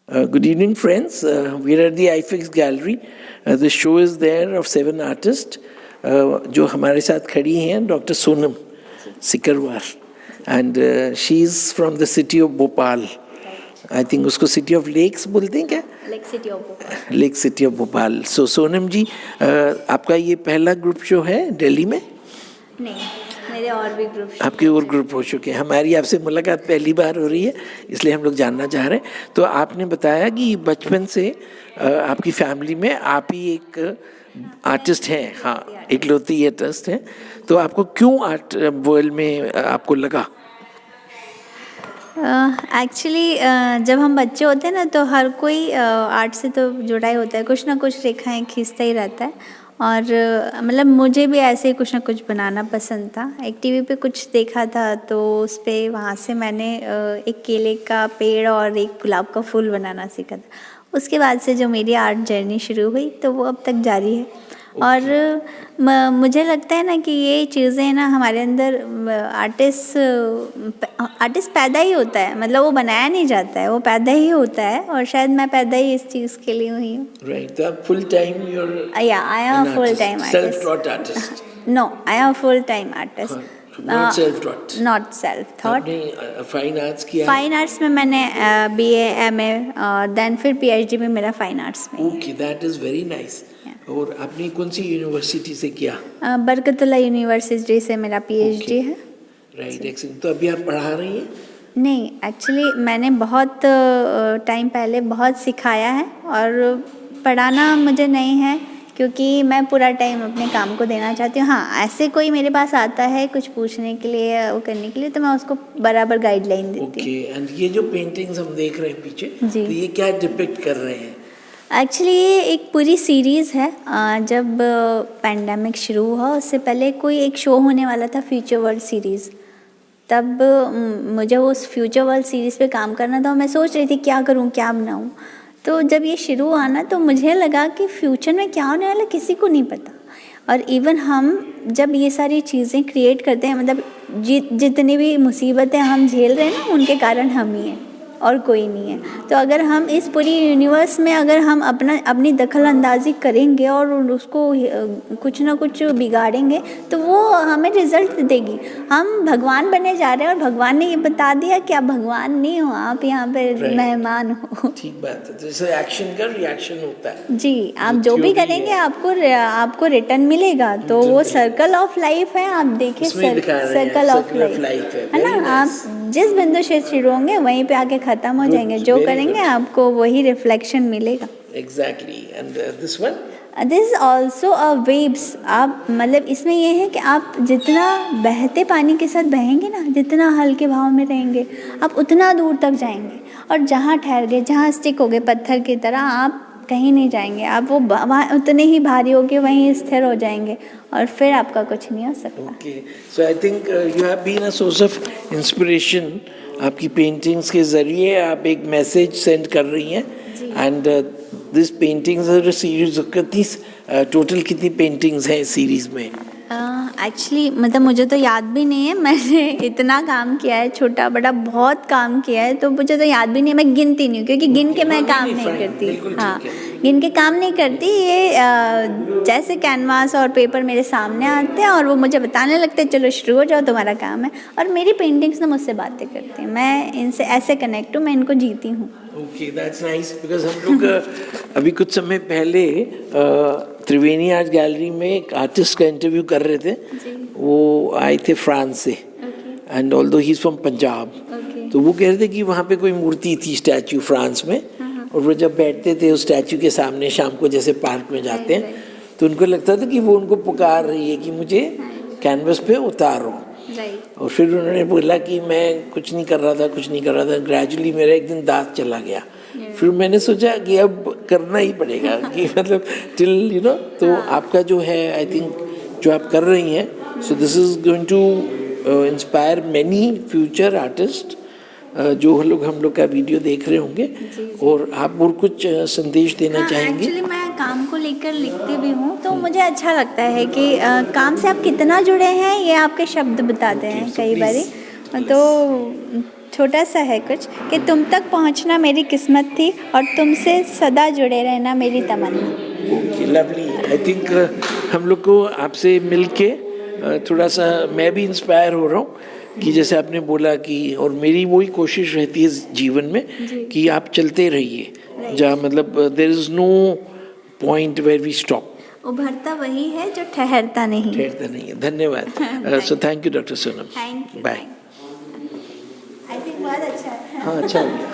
Good evening, friends. We are at the iFix Gallery. The show is there of 7 artists. जो हमारे साथ खड़ी हैं doctor Sonam Sikarwar and she is from the city of Bhopal. I think उसको city of lakes बोलते हैं क्या? Lake city of Bhopal. Lake city of Bhopal. So Sonam ji, आपका ये पहला ग्रुप शो है दिल्ली में? नहीं, मेरे और भी ग्रुप. आपके और ग्रुप हो चुके हैं. हमारी आपसे मुलाकात पहली बार हो रही है, इसलिए हम लोग जानना चाह रहे हैं. तो आपने बताया कि बचपन से आपकी फैमिली में आप ही एक आर्टिस्ट हैं. हाँ, इकलौती आर्टिस्ट हैं. तो आपको क्यों आर्ट वर्ल्ड में आपको लगा? एक्चुअली जब हम बच्चे होते हैं ना तो हर कोई आर्ट से तो जुड़ा ही होता है, कुछ ना कुछ रेखाएं खींचता ही रहता है. और मतलब मुझे भी ऐसे ही कुछ ना कुछ बनाना पसंद था. एक टीवी पे कुछ देखा था तो उस पर वहाँ से मैंने एक केले का पेड़ और एक गुलाब का फूल बनाना सीखा था. उसके बाद से जो मेरी आर्ट जर्नी शुरू हुई तो वो अब तक जारी है. और मुझे लगता है ना कि ये चीज़ें ना हमारे अंदर आर्टिस्ट पैदा ही होता है, मतलब वो बनाया नहीं जाता है, वो पैदा ही होता है. और शायद मैं पैदा ही इस चीज़ के लिए हुई हूँ. राइट. तो आप फुल टाइम या I am a full time artist. Self taught artist? No, I am a full time artist. Not self taught? Not self thought. आपने फाइन आर्ट्स किया? फाइन आर्ट्स में मैंने BA MA देन फिर PhD में मेरा fine arts में. Okay, that is very nice. और आपने कौन सी यूनिवर्सिटी से किया? बरकतुल्लाह यूनिवर्सिटी से मेरा PhD है. Right, excellent. तो अभी आप पढ़ा रही हैं? नहीं, एक्चुअली मैंने बहुत टाइम पहले बहुत सिखाया है और पढ़ाना मुझे नहीं है क्योंकि मैं पूरा टाइम अपने काम को देना चाहती हूँ. हाँ, ऐसे कोई मेरे पास आता है कुछ पूछने के लिए, वो करने के लिए, तो मैं उसको बराबर गाइडलाइन देती हूँ. ओके. एंड ये जो पेंटिंग्स हम देख रहे हैं पीछे, जी, तो ये क्या डिपिक्ट कर रहे हैं? एक्चुअली ये एक पूरी सीरीज़ है. जब पैंडेमिक शुरू हुआ उससे पहले कोई एक शो होने वाला था, फ्यूचर वर्ल्ड सीरीज़. तब मुझे उस फ्यूचर वर्ल्ड सीरीज़ पे काम करना था. मैं सोच रही थी क्या करूं, क्या बनाऊं. तो जब ये शुरू हुआ ना तो मुझे लगा कि फ्यूचर में क्या होने वाला किसी को नहीं पता. और इवन हम जब ये सारी चीज़ें क्रिएट करते हैं, मतलब जितनी भी मुसीबतें हम झेल रहे हैं ना, उनके कारण हम ही हैं और कोई नहीं है. तो अगर हम इस पूरी यूनिवर्स में अगर हम अपनी दखल अंदाजी करेंगे और उसको कुछ ना कुछ बिगाड़ेंगे तो वो हमें रिजल्ट देगी. हम भगवान बने जा रहे हैं और भगवान ने ये बता दिया कि आप भगवान नहीं हो, आप यहाँ पे मेहमान हो. ठीक बात है. जैसे एक्शन का रिएक्शन होता है. जी, आप जो भी करेंगे आपको रिटर्न मिलेगा. तो वो सर्कल ऑफ लाइफ है. आप देखिए, सर्कल ऑफ लाइफ है ना. आप जिस बिंदु से शुरू होंगे वहीं पे आके खत्म हो जाएंगे. जो करेंगे आपको वही रिफ्लेक्शन मिलेगा. Exactly. And this one, this is also a waves. आप मतलब इसमें ये है कि आप जितना बहते पानी के साथ बहेंगे ना, जितना हल्के भाव में रहेंगे, आप उतना दूर तक जाएंगे. और जहाँ ठहर गए, जहाँ स्टिक हो गए पत्थर की तरह, आप कहीं नहीं जाएंगे. आप वो वहाँ उतने ही भारी होके वहीं स्थिर हो जाएंगे और फिर आपका कुछ नहीं हो सकता. Okay. So I think you have been a source of inspiration. आपकी पेंटिंग्स के ज़रिए आप एक मैसेज सेंड कर रही हैं. And this paintings are series. Total कितनी पेंटिंग्स हैं इस सीरीज़ में? एक्चुअली मतलब मुझे तो याद भी नहीं है. मैंने इतना काम किया है, छोटा बड़ा बहुत काम किया है, तो मुझे तो याद भी नहीं है. मैं गिनती नहीं हूँ क्योंकि गिन के मैं काम नहीं करती. हाँ, गिन के काम नहीं करती. ये जैसे कैनवास और पेपर मेरे सामने आते हैं और वो मुझे बताने लगते हैं चलो शुरू हो जाओ, तुम्हारा काम है. और मेरी पेंटिंग्स ना मुझसे बातें करती हैं. मैं इनसे ऐसे कनेक्ट हूँ, मैं इनको जीती हूँ. Okay, that's nice. बिकॉज हम लोग अभी कुछ समय पहले त्रिवेणी आर्ट गैलरी में एक आर्टिस्ट का इंटरव्यू कर रहे थे. वो आए थे फ्रांस से. And although he is from Punjab. तो वो कह रहे थे कि वहाँ पे कोई मूर्ति थी, स्टैचू फ्रांस में. और वो जब बैठते थे उस स्टैचू के सामने शाम को, जैसे पार्क में जाते हैं, तो उनको लगता था कि वो उनको पुकार रही है कि मुझे कैनवस पे उतारो. और फिर उन्होंने बोला कि मैं कुछ नहीं कर रहा था. ग्रेजुअली मेरा एक दिन दांत चला गया. फिर मैंने सोचा कि अब करना ही पड़ेगा कि मतलब टिल यू नो. तो आपका जो है, आई थिंक जो आप कर रही हैं, so this is going to inspire many future artist जो हम लोग का वीडियो देख रहे होंगे. और आप और कुछ संदेश देना चाहेंगे? एक्चुअली मैं काम को लेकर लिखती भी हूँ, तो मुझे अच्छा लगता है कि काम से आप कितना जुड़े हैं ये आपके शब्द बताते हैं कई बारी. छोटा सा है कुछ कि तुम तक पहुंचना मेरी किस्मत थी और तुमसे सदा जुड़े रहना मेरी तमन्ना। Okay, lovely. आई थिंक हम लोग को आपसे मिलके थोड़ा सा मैं भी इंस्पायर हो रहा हूँ कि जैसे आपने बोला कि, और मेरी वही कोशिश रहती है जीवन में कि आप चलते रहिए, जहाँ मतलब there is no point where we stop. उभरता वही है जो ठहरता नहीं। ठहरता नहीं है। धन्यवाद। So thank you doctor Sonam. Thank you. Bye. I think बहुत अच्छा है। हाँ, अच्छा हो गया।